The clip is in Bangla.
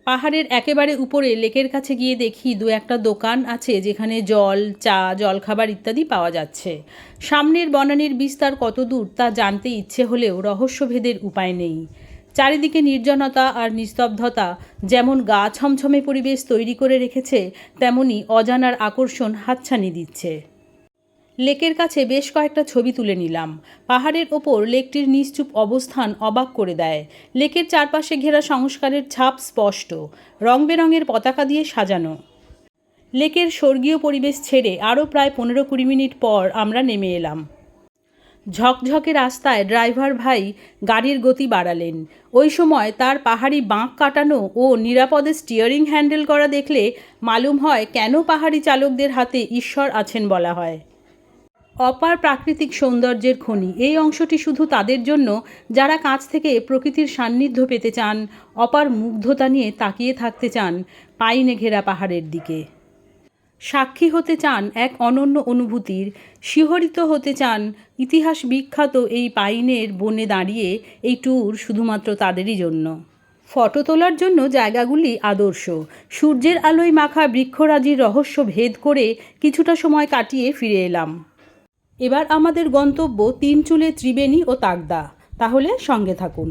পাহাড়ের একেবারে উপরে লেকের কাছে গিয়ে দেখি দু একটা দোকান আছে যেখানে জল, চা, জলখাবার ইত্যাদি পাওয়া যাচ্ছে। সামনের বনানীর বিস্তার কত দূর তা জানতে ইচ্ছে হলেও রহস্যভেদের উপায় নেই। চারিদিকে নির্জনতা আর নিস্তব্ধতা যেমন গা ছমছমে পরিবেশ তৈরি করে রেখেছে, তেমনি অজানার আকর্ষণ হাতছানি দিচ্ছে। লেকের কাছে বেশ কয়েকটা ছবি তুলে নিলাম। পাহাড়ের ওপর লেকটির নিশ্চুপ অবস্থান অবাক করে দেয়। লেকের চারপাশে ঘেরা সংস্কারের ছাপ স্পষ্ট, রং বেরঙের পতাকা দিয়ে সাজানো। লেকের স্বর্গীয় পরিবেশ ছেড়ে আরও প্রায় 15-20 মিনিট পর আমরা নেমে এলাম। ঝকঝকে রাস্তায় ড্রাইভার ভাই গাড়ির গতি বাড়ালেন। ওই সময় তার পাহাড়ি বাঁক কাটানো ও নিরাপদে স্টিয়ারিং হ্যান্ডেল করা দেখলে মালুম হয় কেন পাহাড়ি চালকদের হাতে ঈশ্বর আছেন বলা হয়। অপার প্রাকৃতিক সৌন্দর্যের খনি এই অংশটি শুধু তাদের জন্য যারা কাছ থেকে প্রকৃতির সান্নিধ্য পেতে চান, অপার মুগ্ধতা নিয়ে তাকিয়ে থাকতে চান পাইনে ঘেরা পাহাড়ের দিকে, সাক্ষী হতে চান এক অনন্য অনুভূতির, শিহরিত হতে চান ইতিহাস বিখ্যাত এই পাইনের বনে দাঁড়িয়ে। এই ট্যুর শুধুমাত্র তাদেরই জন্য। ফটো তোলার জন্য জায়গাগুলি আদর্শ। সূর্যের আলোয় মাখা বৃক্ষরাজির রহস্য ভেদ করে কিছুটা সময় কাটিয়ে ফিরে এলাম। এবার আমাদের গন্তব্য তিনচুলে, ত্রিবেণী ও তাকদা। তাহলে সঙ্গে থাকুন।